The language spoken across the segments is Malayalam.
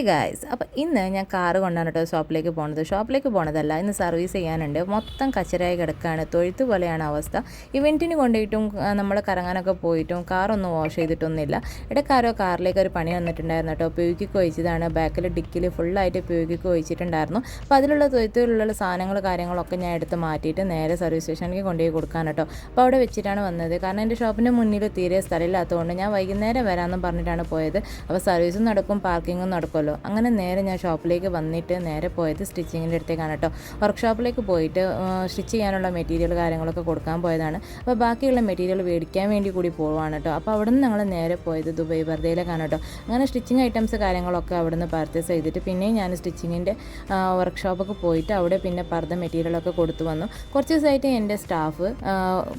ഗായ്സ്, അപ്പോൾ ഇന്ന് ഞാൻ കാറ് കൊണ്ടാണ് കേട്ടോ ഷോപ്പിലേക്ക് പോണതല്ല, ഇന്ന് സർവീസ് ചെയ്യാനുണ്ട്. മൊത്തം കച്ചറായി കിടക്കുകയാണ്, തൊഴുത്ത് പോലെയാണ് അവസ്ഥ. ഇവൻറ്റിന് കൊണ്ടുപോയിട്ടും നമ്മൾ കറങ്ങാനൊക്കെ പോയിട്ടും കാറൊന്നും വാഷ് ചെയ്തിട്ടൊന്നുമില്ല. ഇടക്കാരോ കാറിലേക്ക് ഒരു പണി വന്നിട്ടുണ്ടായിരുന്നു കേട്ടോ. പ്യൂക്കിക്ക് ഒഴിച്ചതാണ്, ബാക്കിൽ ഡിക്കിൽ ഫുള്ളായിട്ട് പ്യൂക്കിക്ക് ഒഴിച്ചിട്ടുണ്ടായിരുന്നു. അപ്പോൾ അതിലുള്ള തൊഴുത്തിലുള്ള കാര്യങ്ങളൊക്കെ ഞാൻ എടുത്ത് മാറ്റിയിട്ട് നേരെ സർവീസ് സ്റ്റേഷനിലേക്ക് കൊണ്ടുപോയി കൊടുക്കാൻ കേട്ടോ. അപ്പോൾ അവിടെ വെച്ചിട്ടാണ് വന്നത്. കാരണം എൻ്റെ ഷോപ്പിൻ്റെ മുന്നിൽ തീരെ സ്ഥലമില്ലാത്തതുകൊണ്ട് ഞാൻ വൈകുന്നേരം വരാമെന്നും പറഞ്ഞിട്ടാണ് പോയത്. അപ്പോൾ സർവീസും നടക്കും, പാർക്കിങ്ങും നടക്കും. അങ്ങനെ നേരെ ഞാൻ ഷോപ്പിലേക്ക് വന്നിട്ട് നേരെ പോയത് സ്റ്റിച്ചിങ്ങിൻ്റെ അടുത്തേക്കാണ് കേട്ടോ. വർക്ക്ഷോപ്പിലേക്ക് പോയിട്ട് സ്റ്റിച്ച് ചെയ്യാനുള്ള മെറ്റീരിയൽ കാര്യങ്ങളൊക്കെ കൊടുക്കാൻ പോയതാണ്. അപ്പോൾ ബാക്കിയുള്ള മെറ്റീരിയൽ മേടിക്കാൻ വേണ്ടി കൂടി പോവാണ് കേട്ടോ. അപ്പോൾ അവിടെ നിന്ന് ഞങ്ങൾ നേരെ പോയത് ദുബൈ ബർദയിലേക്കാണ് കേട്ടോ. അങ്ങനെ സ്റ്റിച്ചിങ് ഐറ്റംസ് കാര്യങ്ങളൊക്കെ അവിടെ നിന്ന് പർച്ചേസ് ചെയ്തിട്ട് പിന്നെയും ഞാൻ സ്റ്റിച്ചിങ്ങിൻ്റെ വർക്ക്ഷോപ്പൊക്കെ പോയിട്ട് അവിടെ പിന്നെ പർദ്ദ മെറ്റീരിയലൊക്കെ കൊടുത്തു വന്നു. കുറച്ച് ദിവസമായിട്ട് എൻ്റെ സ്റ്റാഫ്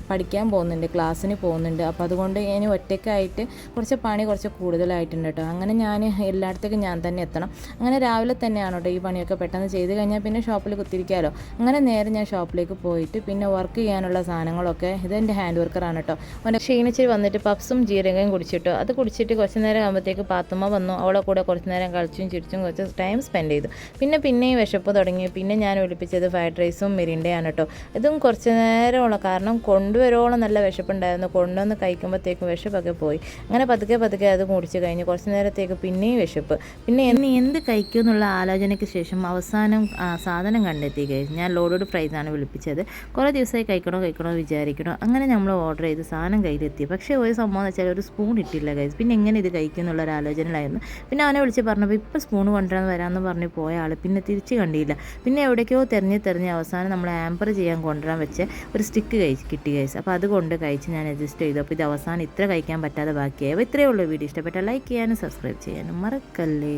പഠിക്കാൻ പോകുന്നുണ്ട്, ക്ലാസ്സിന് പോകുന്നുണ്ട്. അപ്പോൾ അതുകൊണ്ട് ഇനി ഒറ്റയ്ക്കായിട്ട് കുറച്ച് കൂടുതലായിട്ടുണ്ട് കേട്ടോ. അങ്ങനെ ഞാൻ എല്ലായിടത്തേക്കും ഞാൻ തന്നെ എത്തണം. അങ്ങനെ രാവിലെ തന്നെയാണ് കേട്ടോ ഈ പണിയൊക്കെ പെട്ടെന്ന് ചെയ്ത് കഴിഞ്ഞാൽ പിന്നെ ഷോപ്പിൽ കുത്തിരിക്കാമല്ലോ. അങ്ങനെ നേരെ ഞാൻ ഷോപ്പിലേക്ക് പോയിട്ട് പിന്നെ വർക്ക് ചെയ്യാനുള്ള സാധനങ്ങളൊക്കെ, ഇതെൻ്റെ ഹാൻഡ് വർക്കറാണ് കേട്ടോ. അവൻ്റെ ക്ഷീണിച്ച് വന്നിട്ട് പപ്സും ജീരകയും കുടിച്ചിട്ടോ. അത് കുടിച്ചിട്ട് കുറച്ച് നേരം ആകുമ്പോഴത്തേക്ക് പാത്തുമ്മ വന്നു. അവളെ കൂടെ കുറച്ച് നേരം കളിച്ചും ചിരിച്ചും കുറച്ച് ടൈം സ്പെൻഡ് ചെയ്തു. പിന്നെയും വിശപ്പ് തുടങ്ങി. പിന്നെ ഞാൻ ഒളിപ്പിച്ചത് ഫ്രൈഡ് റൈസും മിരിണ്ടയാണ് കേട്ടോ. ഇതും കുറച്ച് നേരമുള്ള, കാരണം കൊണ്ടുവരോളം നല്ല വിശപ്പുണ്ടായിരുന്നു. കൊണ്ടുവന്ന് കഴിക്കുമ്പോഴത്തേക്കും വിശപ്പൊക്കെ പോയി. അങ്ങനെ പതുക്കെ അത് കുടിച്ച് കഴിഞ്ഞ് കുറച്ച് നേരത്തേക്ക് പിന്നെയും വിശപ്പ്. പിന്നെ എന്ത് കഴിക്കും എന്നുള്ള ആലോചനയ്ക്ക് ശേഷം അവസാനം സാധനം കണ്ടെത്തി ഗൈസ്. ഞാൻ ലോഡഡ് ഫ്രൈസാണ് വിളിപ്പിച്ചത്. കുറേ ദിവസമായി കഴിക്കണോ വിചാരിക്കണോ. അങ്ങനെ നമ്മൾ ഓർഡർ ചെയ്ത് സാധനം കയ്യിലെത്തി. പക്ഷേ ഒരു സംഭവം എന്ന് വെച്ചാൽ ഒരു സ്പൂൺ ഇട്ടില്ല ഗൈസ്. പിന്നെ എങ്ങനെ ഇത് കഴിക്കും എന്നുള്ളൊരു ആലോചനയിലായിരുന്നു. പിന്നെ അവനെ വിളിച്ച് പറഞ്ഞപ്പോൾ ഇപ്പോൾ സ്പൂൺ വരാമെന്ന് പറഞ്ഞ് പോയ ആൾ പിന്നെ തിരിച്ച് കണ്ടില്ല. പിന്നെ എവിടേക്കോ തെരഞ്ഞ് അവസാനം നമ്മൾ ആമ്പർ ചെയ്യാൻ കൊണ്ടുവരാൻ വെച്ച ഒരു സ്റ്റിക്ക് കിട്ടി ഗൈസ്. അപ്പോൾ അതുകൊണ്ട് കഴിച്ച് ഞാൻ അഡ്ജസ്റ്റ് ചെയ്തു. അപ്പോൾ ഇത് അവസാനം ഇത്ര കഴിക്കാൻ പറ്റാതെ ബാക്കിയായി. അപ്പോൾ ഇത്രയേ ഉള്ളൂ. വീഡിയോ ഇഷ്ടപ്പെട്ടാൽ ലൈക്ക് ചെയ്യാനും സബ്സ്ക്രൈബ് ചെയ്യാനും മറക്കല്ലേ.